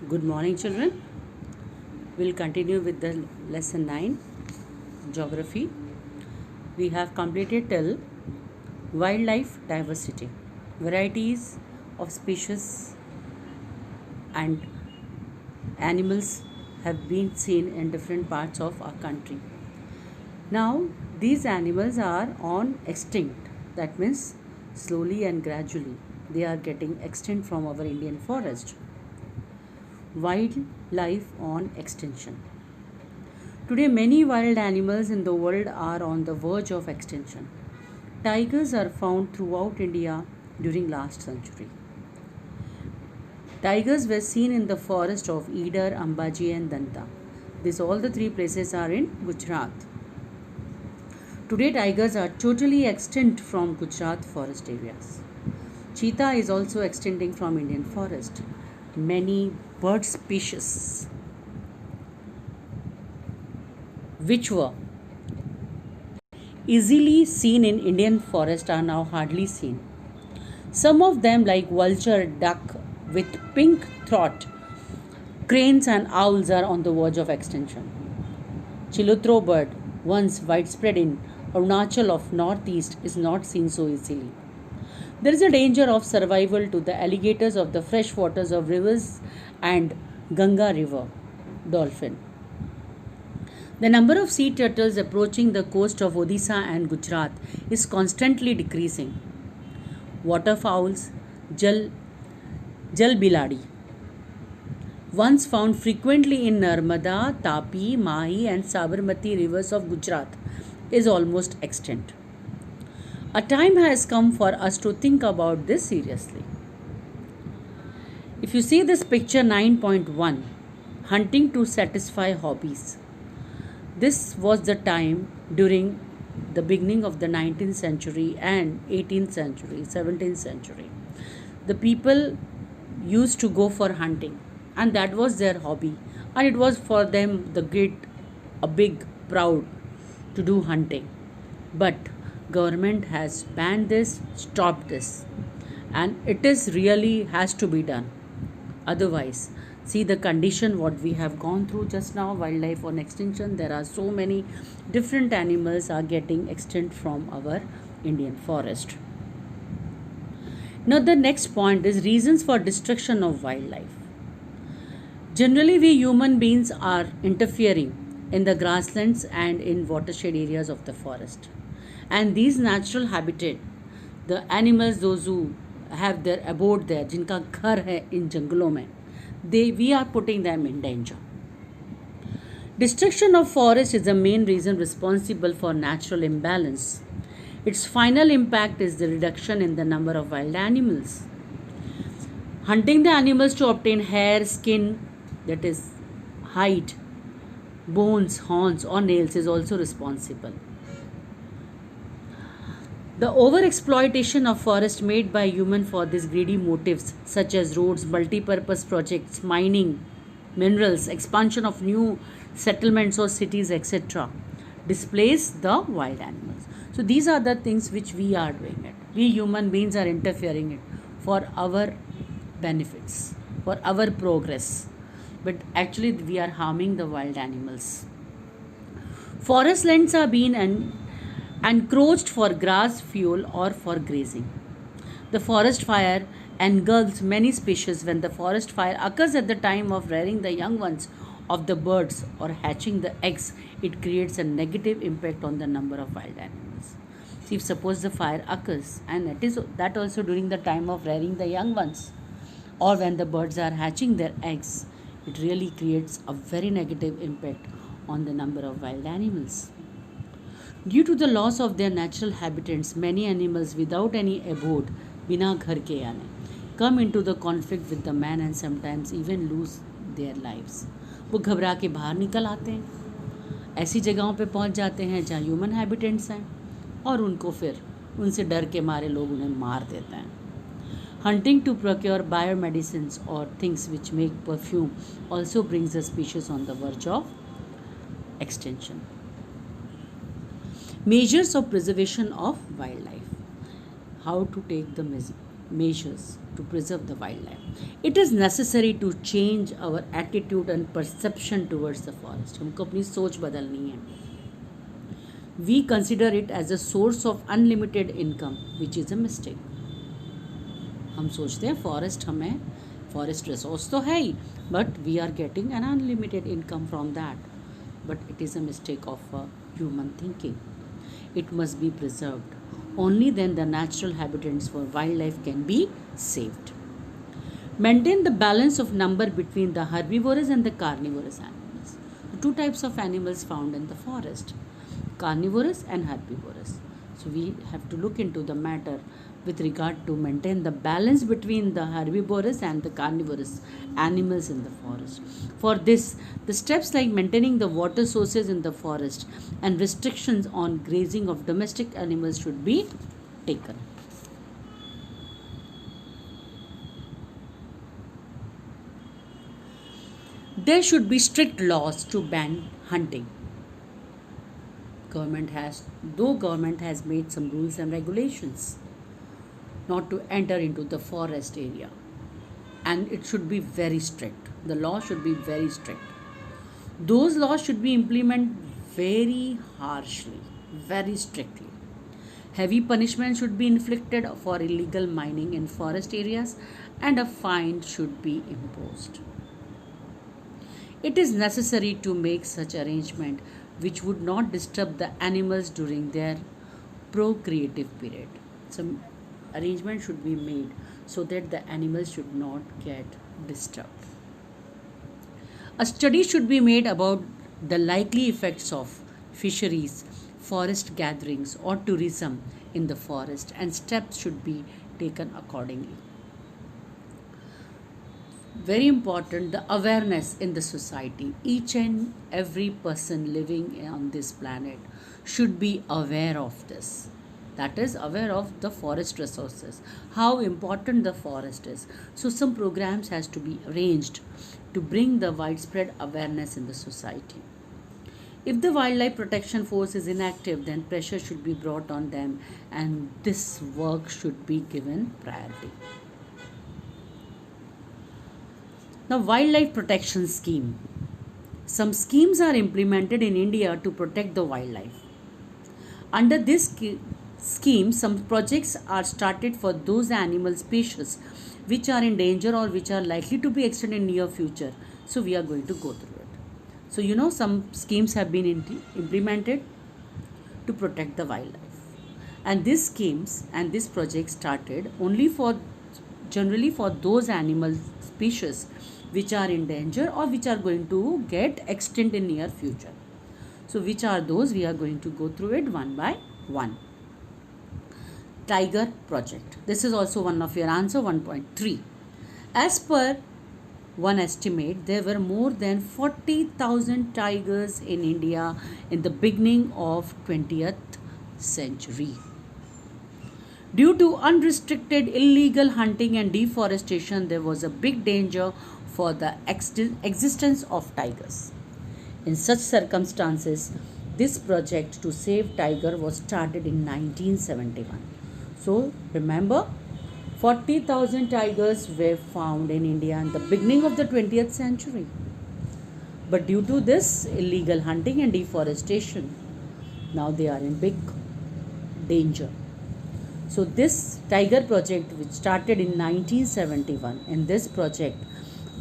Good morning, children. We'll continue with the lesson 9, Geography. We have completed till wildlife diversity, varieties of species and animals have been seen in different parts of our country. Now, these animals are on extinct. That means slowly and gradually they are getting extinct from our Indian forest. Wildlife on extinction. Today, many wild animals in the world are on the verge of extinction. Tigers are found throughout India during last century. Tigers were seen in the forest of Idar, Ambaji and Danta. These all the three places are in Gujarat. Today, tigers are totally extinct from Gujarat forest areas. Cheetah is also extincting from Indian forest. Many bird species which were easily seen in Indian forest are now hardly seen. Some of them, like vulture, duck with pink throat, cranes and owls, are on the verge of extinction. Chilutro bird, once widespread in Arunachal of northeast, is not seen so easily. There is a danger of survival to the alligators of the fresh waters of rivers and Ganga river dolphin. The number of sea turtles approaching the coast of Odisha and Gujarat is constantly decreasing. Waterfowls, Jalbiladi, once found frequently in Narmada, Tapi, Mahi and Sabarmati rivers of Gujarat, is almost extinct. A time has come for us to think about this seriously. If you see this picture 9.1, hunting to satisfy hobbies. This was the time during the beginning of the 19th century and 18th century, 17th century. The people used to go for hunting and that was their hobby, and it was for them a big proud to do hunting. But government has banned this, stopped this, and it is really has to be done. Otherwise, see the condition what we have gone through just now. Wildlife on extinction, there are so many different animals are getting extinct from our Indian forest. Now the next point is reasons for destruction of wildlife. Generally, we human beings are interfering in the grasslands and in watershed areas of the forest, and these natural habitat, the animals those who have their abode there, जिनका घर है इन जंगलों में, we are putting them in danger. Destruction of forest is the main reason responsible for natural imbalance. Its final impact is the reduction in the number of wild animals. Hunting the animals to obtain hair, skin, that is hide, bones, horns or nails is also responsible. The overexploitation of forest made by human for these greedy motives such as roads, multi-purpose projects, mining, minerals, expansion of new settlements or cities, etc., displace the wild animals. So these are the things which we are doing it. We human beings are interfering it for our benefits, for our progress. But actually we are harming the wild animals. Forest lands are being encroached for grass, fuel or for grazing. The forest fire engulfs many species. When the forest fire occurs at the time of rearing the young ones of the birds or hatching the eggs, it creates a negative impact on the number of wild animals. See, if suppose the fire occurs and that also during the time of rearing the young ones or when the birds are hatching their eggs, it really creates a very negative impact on the number of wild animals. Due to the loss of their natural habitats, many animals without any abode, बिना घर के यानी, come into the conflict with the man and sometimes even lose their lives. वो घबरा के बाहर निकल आते हैं, ऐसी जगहों पे पहुंच जाते हैं जहाँ ह्यूमन हैबिटेट्स हैं और उनको फिर उनसे डर के मारे लोग उन्हें मार देते हैं. Hunting to procure biomedicines or things which make perfume also brings the species on the verge of extinction. Measures of preservation of wildlife. How to take the measures to preserve the wildlife. It is necessary to change our attitude and perception towards the forest. हमको अपनी सोच बदलनी है. We consider it as a source of unlimited income, which is a mistake. हम सोचते हैं forest resource तो है ही, but we are getting an unlimited income from that, but it is a mistake of human thinking. It must be preserved. Only then the natural habitats for wildlife can be saved. Maintain the balance of number between the herbivorous and the carnivorous animals. The two types of animals found in the forest, carnivorous and herbivorous. So we have to look into the matter with regard to maintain the balance between the herbivorous and the carnivorous animals in the forest. For this, the steps like maintaining the water sources in the forest and restrictions on grazing of domestic animals should be taken. There should be strict laws to ban hunting. Government has made some rules and regulations not to enter into the forest area, and it should be very strict. The law should be very strict. Those laws should be implemented very harshly, very strictly. Heavy punishment should be inflicted for illegal mining in forest areas, and a fine should be imposed. It is necessary to make such arrangement which would not disturb the animals during their procreative period. Some arrangement should be made so that the animals should not get disturbed. A study should be made about the likely effects of fisheries, forest gatherings, or tourism in the forest, and steps should be taken accordingly. Very important, the awareness in the society. Each and every person living on this planet should be aware of this. That is, aware of the forest resources, how important the forest is. So some programs has to be arranged to bring the widespread awareness in the society. If the wildlife protection force is inactive, then pressure should be brought on them, and this work should be given priority. Now, wildlife protection scheme. Some schemes are implemented in India to protect the wildlife. Under this scheme, some projects are started for those animal species which are in danger or which are likely to be extinct in near future. So we are going to go through it. So some schemes have been implemented to protect the wildlife, and these schemes and this project started only generally for those animal species which are in danger or which are going to get extinct in near future. So which are those? We are going to go through it one by one. Tiger project. This is also one of your answer, 1.3. As per one estimate, there were more than 40,000 tigers in India in the beginning of 20th century. Due to unrestricted illegal hunting and deforestation, there was a big danger for the existence of tigers. In such circumstances, this project to save tiger was started in 1971. So remember, 40,000 tigers were found in India in the beginning of the 20th century. But due to this illegal hunting and deforestation, now they are in big danger. So this tiger project, which started in 1971, in this project,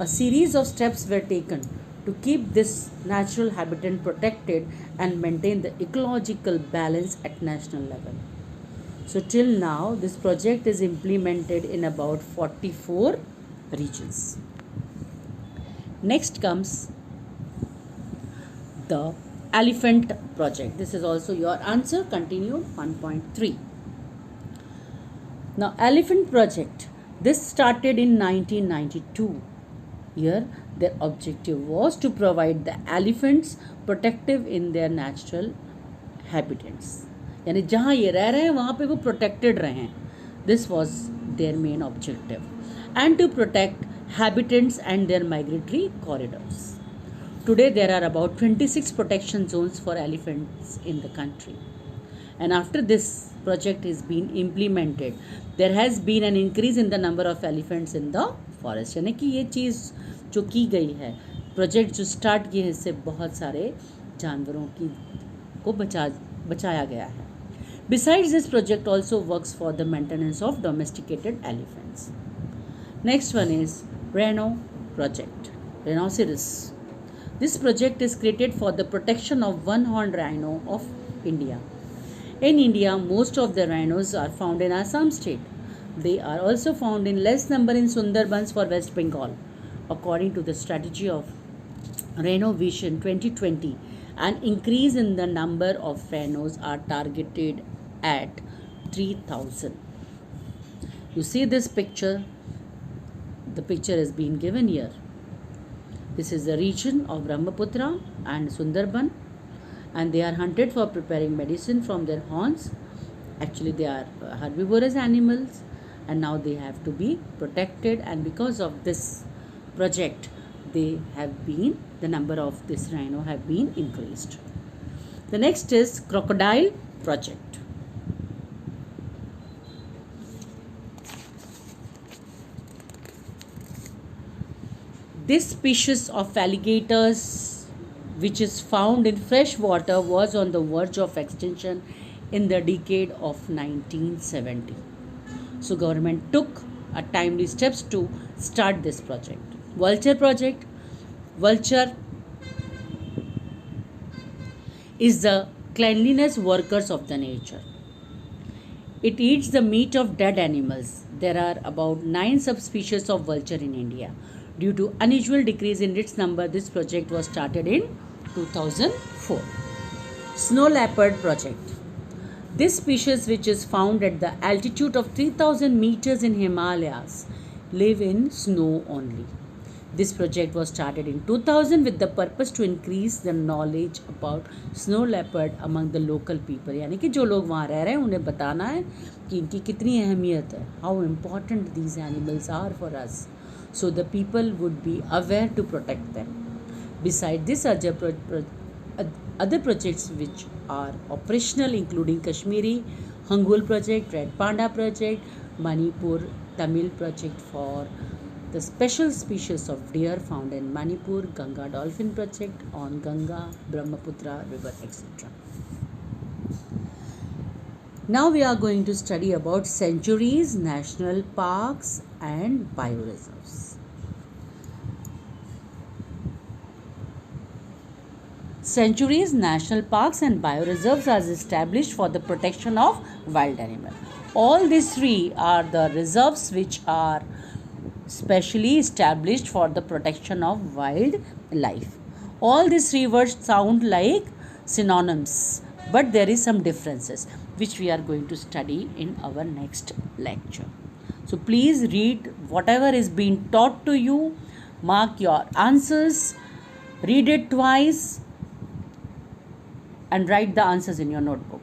a series of steps were taken to keep this natural habitat protected and maintain the ecological balance at national level. So till now, this project is implemented in about 44 regions. Next comes the elephant project. This is also your answer, continued, 1.3. Now, elephant project, this started in 1992. Here, their objective was to provide the elephants protective in their natural habitats. यानी जहाँ ये रह रहे हैं वहाँ पे वो protected रहें. This was their main objective. And to protect habitats and their migratory corridors. Today, there are about 26 protection zones for elephants in the country. And after this project is being implemented, there has been an increase in the number of elephants in the forest. यानी कि ये चीज़ जो की गई है, project जो start किए हैं, इससे बहुत सारे जानवरों की को बचाया गया है. Besides, this project also works for the maintenance of domesticated elephants. Next one is Rhino project, rhinoceros. This project is created for the protection of one-horned rhino of India. In India, most of the rhinos are found in Assam state. They are also found in less number in Sundarbans for West Bengal. According to the strategy of Rhino Vision 2020, an increase in the number of rhinos are targeted at 3,000. You see this picture? The picture is being given here. This is the region of Brahmaputra and Sundarban, and they are hunted for preparing medicine from their horns. Actually, they are herbivorous animals, and now they have to be protected, and because of this project, the number of this rhino have been increased. The next is crocodile project. This species of alligators, which is found in fresh water, was on the verge of extinction in the decade of 1970. So government took a timely steps to start this project. Vulture project. Vulture is the cleanliness workers of the nature. It eats the meat of dead animals. There are about 9 subspecies of vulture in India. Due to unusual decrease in its number, this project was started in 2004. Snow leopard project. This species, which is found at the altitude of 3000 meters in Himalayas, live in snow only. This project was started in 2000 with the purpose to increase the knowledge about snow leopard among the local people. यानी कि जो लोग वहाँ रह रहे हैं उन्हें बताना है कि इनकी कितनी अहमियत है. How important these animals are for us. So the people would be aware to protect them. Besides this, other projects which are operational including Kashmiri Hangul project, Red Panda project, Manipur Tamil project for the special species of deer found in Manipur, Ganga dolphin project on Ganga, Brahmaputra river, etc. Now we are going to study about sanctuaries, national parks and bioreserves. Sanctuaries, national parks and bioreserves are established for the protection of wild animals. All these three are the reserves which are specially established for the protection of wildlife. All these three words sound like synonyms, but there is some differences which we are going to study in our next lecture. So please read whatever is being taught to you, mark your answers, read it twice and write the answers in your notebook.